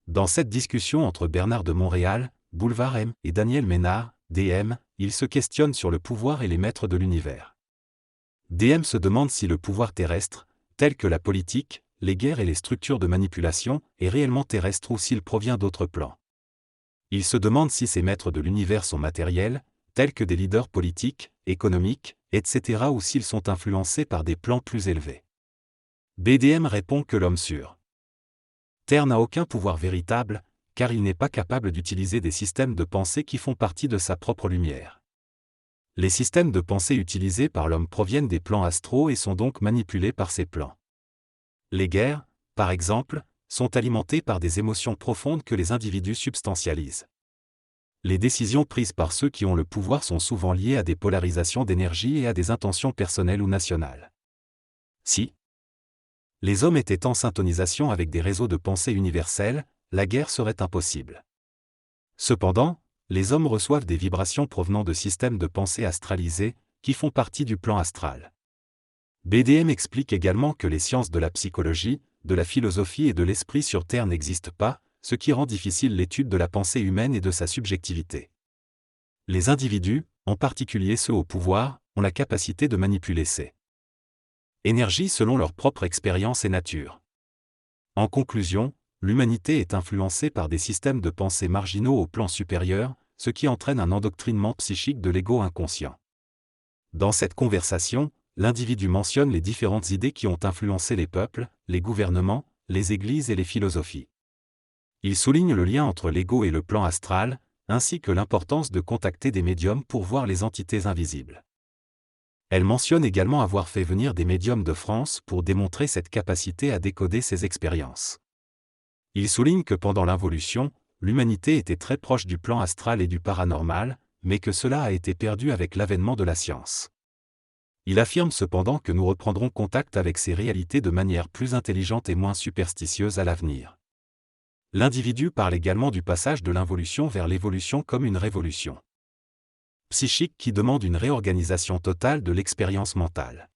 Dans cette discussion entre Bernard de Montréal, Boulevard M, et Daniel Ménard, DM, ils se questionnent sur le pouvoir et les maîtres de l'univers. DM se demande si le pouvoir terrestre, tel que la politique, les guerres et les structures de manipulation, est réellement terrestre ou s'il provient d'autres plans. Il se demande si ces maîtres de l'univers sont matériels, tels que des leaders politiques, économiques, etc. ou s'ils sont influencés par des plans plus élevés. BDM répond que l'homme sur Terre n'a aucun pouvoir véritable, car il n'est pas capable d'utiliser des systèmes de pensée qui font partie de sa propre lumière. Les systèmes de pensée utilisés par l'homme proviennent des plans astraux et sont donc manipulés par ces plans. Les guerres, par exemple, sont alimentées par des émotions profondes que les individus substantialisent. Les décisions prises par ceux qui ont le pouvoir sont souvent liées à des polarisations d'énergie et à des intentions personnelles ou nationales. Si les hommes étaient en syntonisation avec des réseaux de pensée universels, la guerre serait impossible. Cependant, les hommes reçoivent des vibrations provenant de systèmes de pensée astralisés, qui font partie du plan astral. BDM explique également que les sciences de la psychologie, de la philosophie et de l'esprit sur Terre n'existent pas, ce qui rend difficile l'étude de la pensée humaine et de sa subjectivité. Les individus, en particulier ceux au pouvoir, ont la capacité de manipuler ces énergies selon leur propre expérience et nature. En conclusion, l'humanité est influencée par des systèmes de pensée marginaux au plan supérieur, ce qui entraîne un endoctrinement psychique de l'ego inconscient. Dans cette conversation, l'individu mentionne les différentes idées qui ont influencé les peuples, les gouvernements, les églises et les philosophies. Il souligne le lien entre l'ego et le plan astral, ainsi que l'importance de contacter des médiums pour voir les entités invisibles. Elle mentionne également avoir fait venir des médiums de France pour démontrer cette capacité à décoder ces expériences. Il souligne que pendant l'involution, l'humanité était très proche du plan astral et du paranormal, mais que cela a été perdu avec l'avènement de la science. Il affirme cependant que nous reprendrons contact avec ces réalités de manière plus intelligente et moins superstitieuse à l'avenir. L'individu parle également du passage de l'involution vers l'évolution comme une révolution psychique qui demande une réorganisation totale de l'expérience mentale.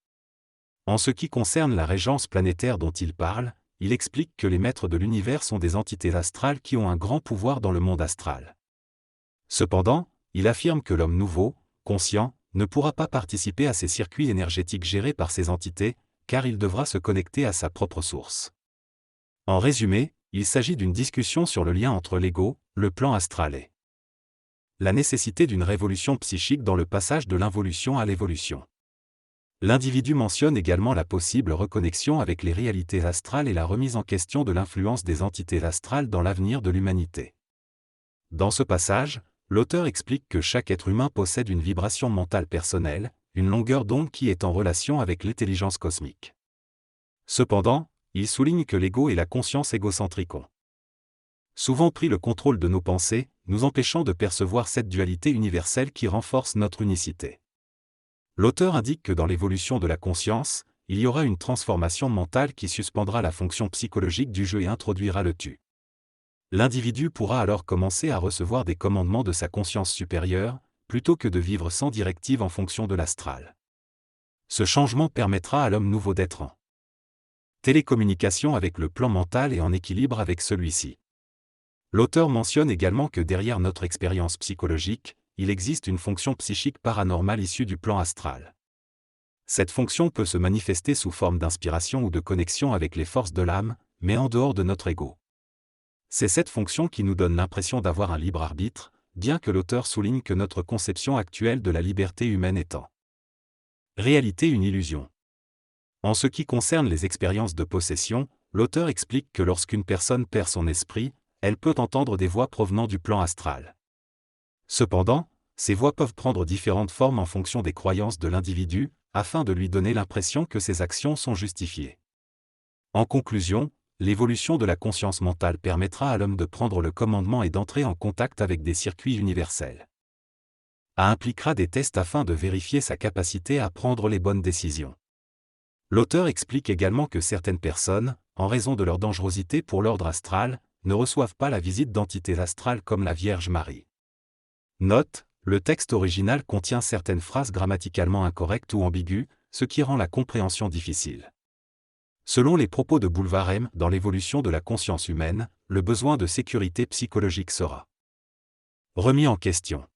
En ce qui concerne la régence planétaire dont il parle, il explique que les maîtres de l'univers sont des entités astrales qui ont un grand pouvoir dans le monde astral. Cependant, il affirme que l'homme nouveau, conscient, ne pourra pas participer à ces circuits énergétiques gérés par ces entités, car il devra se connecter à sa propre source. En résumé, il s'agit d'une discussion sur le lien entre l'ego, le plan astral et la nécessité d'une révolution psychique dans le passage de l'involution à l'évolution. L'individu mentionne également la possible reconnexion avec les réalités astrales et la remise en question de l'influence des entités astrales dans l'avenir de l'humanité. Dans ce passage, l'auteur explique que chaque être humain possède une vibration mentale personnelle, une longueur d'onde qui est en relation avec l'intelligence cosmique. Cependant, il souligne que l'ego et la conscience égocentrique ont souvent pris le contrôle de nos pensées, nous empêchant de percevoir cette dualité universelle qui renforce notre unicité. L'auteur indique que dans l'évolution de la conscience, il y aura une transformation mentale qui suspendra la fonction psychologique du jeu et introduira le tu. L'individu pourra alors commencer à recevoir des commandements de sa conscience supérieure, plutôt que de vivre sans directive en fonction de l'astral. Ce changement permettra à l'homme nouveau d'être en télécommunication avec le plan mental et en équilibre avec celui-ci. L'auteur mentionne également que derrière notre expérience psychologique, il existe une fonction psychique paranormale issue du plan astral. Cette fonction peut se manifester sous forme d'inspiration ou de connexion avec les forces de l'âme, mais en dehors de notre ego. C'est cette fonction qui nous donne l'impression d'avoir un libre arbitre, bien que l'auteur souligne que notre conception actuelle de la liberté humaine est en réalité une illusion. En ce qui concerne les expériences de possession, l'auteur explique que lorsqu'une personne perd son esprit, elle peut entendre des voix provenant du plan astral. Cependant, ces voix peuvent prendre différentes formes en fonction des croyances de l'individu, afin de lui donner l'impression que ses actions sont justifiées. En conclusion, l'évolution de la conscience mentale permettra à l'homme de prendre le commandement et d'entrer en contact avec des circuits universels. Elle impliquera des tests afin de vérifier sa capacité à prendre les bonnes décisions. L'auteur explique également que certaines personnes, en raison de leur dangerosité pour l'ordre astral, ne reçoivent pas la visite d'entités astrales comme la Vierge Marie. Note, le texte original contient certaines phrases grammaticalement incorrectes ou ambiguës, ce qui rend la compréhension difficile. Selon les propos de Boulevard M, dans l'évolution de la conscience humaine, le besoin de sécurité psychologique sera remis en question.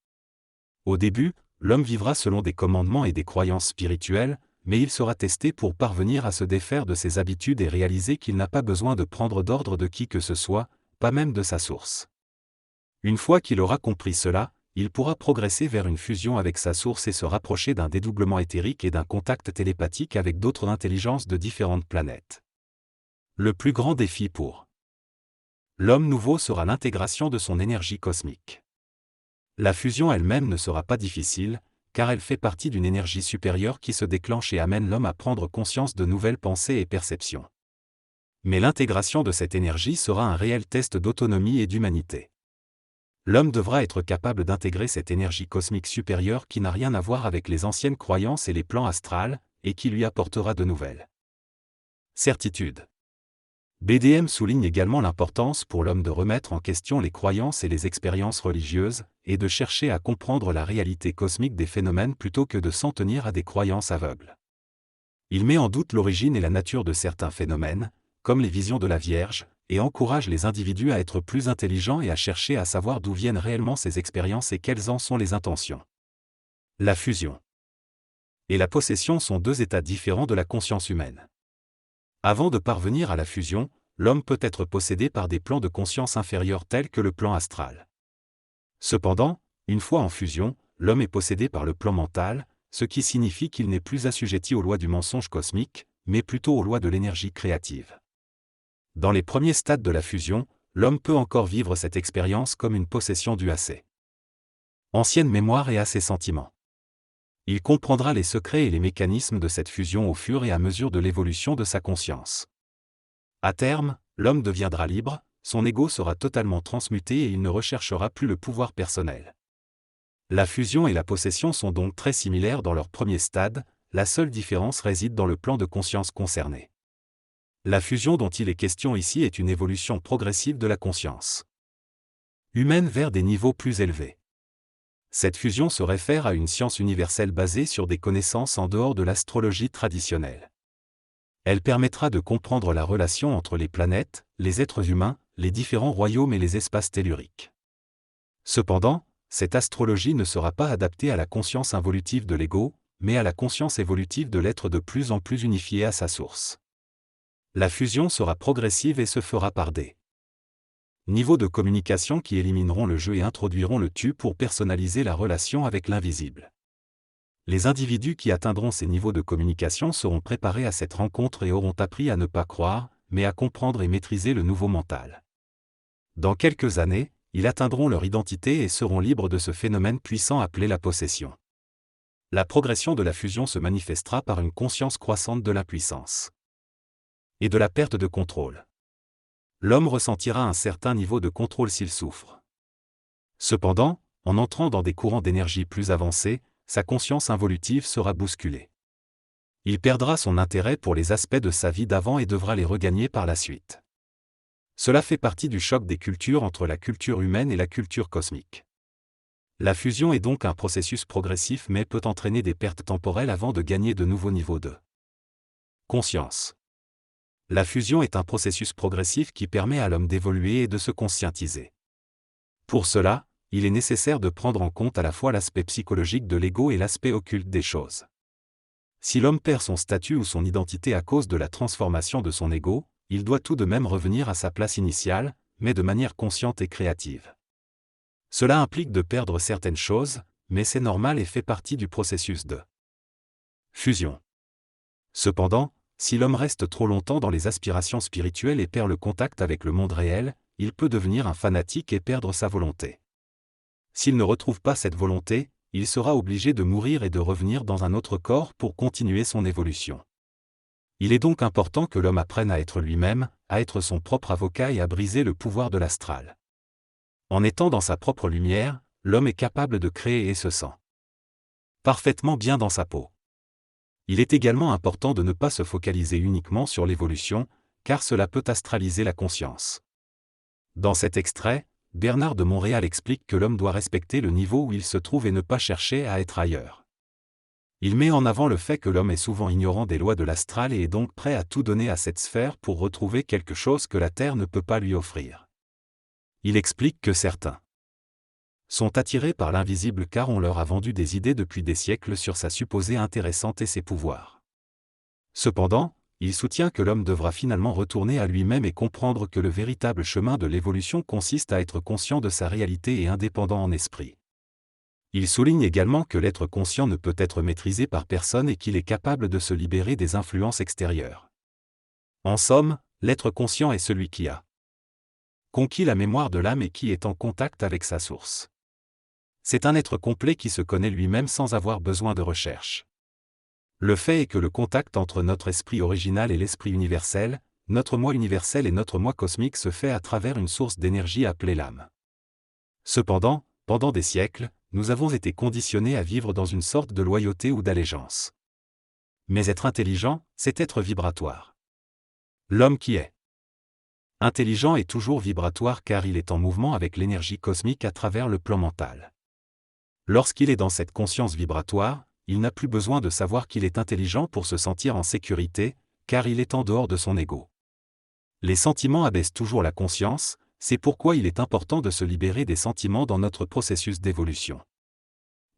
Au début, l'homme vivra selon des commandements et des croyances spirituelles, mais il sera testé pour parvenir à se défaire de ses habitudes et réaliser qu'il n'a pas besoin de prendre d'ordre de qui que ce soit, pas même de sa source. Une fois qu'il aura compris cela, il pourra progresser vers une fusion avec sa source et se rapprocher d'un dédoublement éthérique et d'un contact télépathique avec d'autres intelligences de différentes planètes. Le plus grand défi pour l'homme nouveau sera l'intégration de son énergie cosmique. La fusion elle-même ne sera pas difficile, car elle fait partie d'une énergie supérieure qui se déclenche et amène l'homme à prendre conscience de nouvelles pensées et perceptions. Mais l'intégration de cette énergie sera un réel test d'autonomie et d'humanité. L'homme devra être capable d'intégrer cette énergie cosmique supérieure qui n'a rien à voir avec les anciennes croyances et les plans astrales, et qui lui apportera de nouvelles certitudes. BDM souligne également l'importance pour l'homme de remettre en question les croyances et les expériences religieuses, et de chercher à comprendre la réalité cosmique des phénomènes plutôt que de s'en tenir à des croyances aveugles. Il met en doute l'origine et la nature de certains phénomènes, comme les visions de la Vierge, et encourage les individus à être plus intelligents et à chercher à savoir d'où viennent réellement ces expériences et quelles en sont les intentions. La fusion et la possession sont deux états différents de la conscience humaine. Avant de parvenir à la fusion, l'homme peut être possédé par des plans de conscience inférieurs tels que le plan astral. Cependant, une fois en fusion, l'homme est possédé par le plan mental, ce qui signifie qu'il n'est plus assujetti aux lois du mensonge cosmique, mais plutôt aux lois de l'énergie créative. Dans les premiers stades de la fusion, l'homme peut encore vivre cette expérience comme une possession due à ses anciennes mémoires et à ses sentiments. Il comprendra les secrets et les mécanismes de cette fusion au fur et à mesure de l'évolution de sa conscience. À terme, l'homme deviendra libre, son ego sera totalement transmuté et il ne recherchera plus le pouvoir personnel. La fusion et la possession sont donc très similaires dans leur premier stade, la seule différence réside dans le plan de conscience concerné. La fusion dont il est question ici est une évolution progressive de la conscience humaine vers des niveaux plus élevés. Cette fusion se réfère à une science universelle basée sur des connaissances en dehors de l'astrologie traditionnelle. Elle permettra de comprendre la relation entre les planètes, les êtres humains, les différents royaumes et les espaces telluriques. Cependant, cette astrologie ne sera pas adaptée à la conscience involutive de l'ego, mais à la conscience évolutive de l'être de plus en plus unifié à sa source. La fusion sera progressive et se fera par des niveaux de communication qui élimineront le jeu et introduiront le tu pour personnaliser la relation avec l'invisible. Les individus qui atteindront ces niveaux de communication seront préparés à cette rencontre et auront appris à ne pas croire, mais à comprendre et maîtriser le nouveau mental. Dans quelques années, ils atteindront leur identité et seront libres de ce phénomène puissant appelé la possession. La progression de la fusion se manifestera par une conscience croissante de l'impuissance et de la perte de contrôle. L'homme ressentira un certain niveau de contrôle s'il souffre. Cependant, en entrant dans des courants d'énergie plus avancés, sa conscience involutive sera bousculée. Il perdra son intérêt pour les aspects de sa vie d'avant et devra les regagner par la suite. Cela fait partie du choc des cultures entre la culture humaine et la culture cosmique. La fusion est donc un processus progressif mais peut entraîner des pertes temporelles avant de gagner de nouveaux niveaux de conscience. La fusion est un processus progressif qui permet à l'homme d'évoluer et de se conscientiser. Pour cela, il est nécessaire de prendre en compte à la fois l'aspect psychologique de l'ego et l'aspect occulte des choses. Si l'homme perd son statut ou son identité à cause de la transformation de son ego, il doit tout de même revenir à sa place initiale, mais de manière consciente et créative. Cela implique de perdre certaines choses, mais c'est normal et fait partie du processus de fusion. Cependant, si l'homme reste trop longtemps dans les aspirations spirituelles et perd le contact avec le monde réel, il peut devenir un fanatique et perdre sa volonté. S'il ne retrouve pas cette volonté, il sera obligé de mourir et de revenir dans un autre corps pour continuer son évolution. Il est donc important que l'homme apprenne à être lui-même, à être son propre avocat et à briser le pouvoir de l'astral. En étant dans sa propre lumière, l'homme est capable de créer et se sent parfaitement bien dans sa peau. Il est également important de ne pas se focaliser uniquement sur l'évolution, car cela peut astraliser la conscience. Dans cet extrait, Bernard de Montréal explique que l'homme doit respecter le niveau où il se trouve et ne pas chercher à être ailleurs. Il met en avant le fait que l'homme est souvent ignorant des lois de l'astral et est donc prêt à tout donner à cette sphère pour retrouver quelque chose que la Terre ne peut pas lui offrir. Il explique que certains sont attirés par l'invisible car on leur a vendu des idées depuis des siècles sur sa supposée intéressante et ses pouvoirs. Cependant, il soutient que l'homme devra finalement retourner à lui-même et comprendre que le véritable chemin de l'évolution consiste à être conscient de sa réalité et indépendant en esprit. Il souligne également que l'être conscient ne peut être maîtrisé par personne et qu'il est capable de se libérer des influences extérieures. En somme, l'être conscient est celui qui a conquis la mémoire de l'âme et qui est en contact avec sa source. C'est un être complet qui se connaît lui-même sans avoir besoin de recherche. Le fait est que le contact entre notre esprit original et l'esprit universel, notre moi universel et notre moi cosmique se fait à travers une source d'énergie appelée l'âme. Cependant, pendant des siècles, nous avons été conditionnés à vivre dans une sorte de loyauté ou d'allégeance. Mais être intelligent, c'est être vibratoire. L'homme qui est intelligent est toujours vibratoire car il est en mouvement avec l'énergie cosmique à travers le plan mental. Lorsqu'il est dans cette conscience vibratoire, il n'a plus besoin de savoir qu'il est intelligent pour se sentir en sécurité, car il est en dehors de son ego. Les sentiments abaissent toujours la conscience, c'est pourquoi il est important de se libérer des sentiments dans notre processus d'évolution.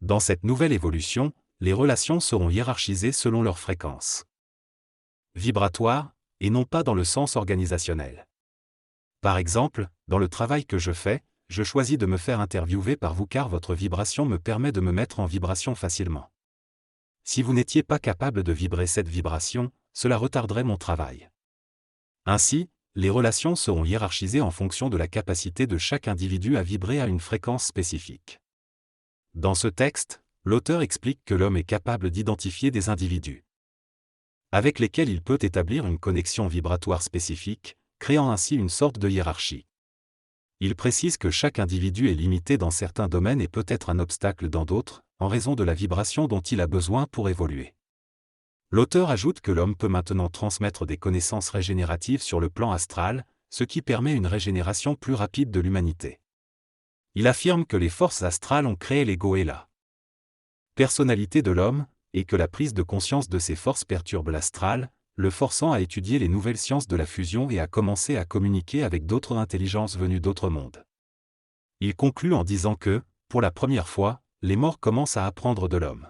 Dans cette nouvelle évolution, les relations seront hiérarchisées selon leur fréquence vibratoire, et non pas dans le sens organisationnel. Par exemple, dans le travail que je fais, je choisis de me faire interviewer par vous car votre vibration me permet de me mettre en vibration facilement. Si vous n'étiez pas capable de vibrer cette vibration, cela retarderait mon travail. Ainsi, les relations seront hiérarchisées en fonction de la capacité de chaque individu à vibrer à une fréquence spécifique. Dans ce texte, l'auteur explique que l'homme est capable d'identifier des individus avec lesquels il peut établir une connexion vibratoire spécifique, créant ainsi une sorte de hiérarchie. Il précise que chaque individu est limité dans certains domaines et peut être un obstacle dans d'autres, en raison de la vibration dont il a besoin pour évoluer. L'auteur ajoute que l'homme peut maintenant transmettre des connaissances régénératives sur le plan astral, ce qui permet une régénération plus rapide de l'humanité. Il affirme que les forces astrales ont créé l'ego et la personnalité de l'homme, et que la prise de conscience de ces forces perturbe l'astral, le forçant à étudier les nouvelles sciences de la fusion et à commencer à communiquer avec d'autres intelligences venues d'autres mondes. Il conclut en disant que, pour la première fois, les morts commencent à apprendre de l'homme.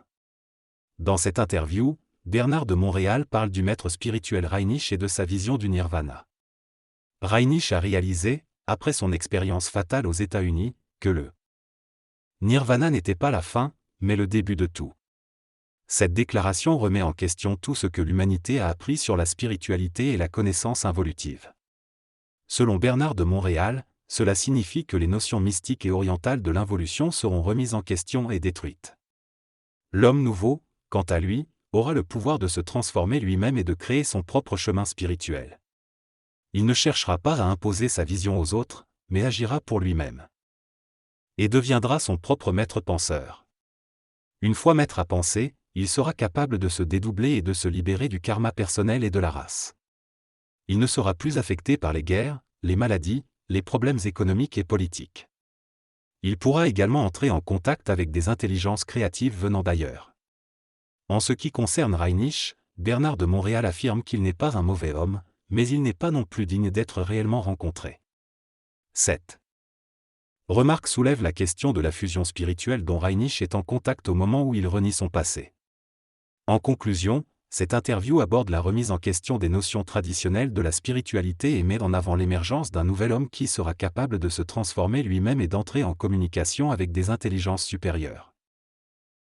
Dans cette interview, Bernard de Montréal parle du maître spirituel Rajneesh et de sa vision du nirvana. Rajneesh a réalisé, après son expérience fatale aux États-Unis, que le nirvana n'était pas la fin, mais le début de tout. Cette déclaration remet en question tout ce que l'humanité a appris sur la spiritualité et la connaissance involutive. Selon Bernard de Montréal, cela signifie que les notions mystiques et orientales de l'involution seront remises en question et détruites. L'homme nouveau, quant à lui, aura le pouvoir de se transformer lui-même et de créer son propre chemin spirituel. Il ne cherchera pas à imposer sa vision aux autres, mais agira pour lui-même. Et deviendra son propre maître penseur. Une fois maître à penser, il sera capable de se dédoubler et de se libérer du karma personnel et de la race. Il ne sera plus affecté par les guerres, les maladies, les problèmes économiques et politiques. Il pourra également entrer en contact avec des intelligences créatives venant d'ailleurs. En ce qui concerne Rajneesh, Bernard de Montréal affirme qu'il n'est pas un mauvais homme, mais il n'est pas non plus digne d'être réellement rencontré. 7. Remarque soulève la question de la fusion spirituelle dont Rajneesh est en contact au moment où il renie son passé. En conclusion, cette interview aborde la remise en question des notions traditionnelles de la spiritualité et met en avant l'émergence d'un nouvel homme qui sera capable de se transformer lui-même et d'entrer en communication avec des intelligences supérieures.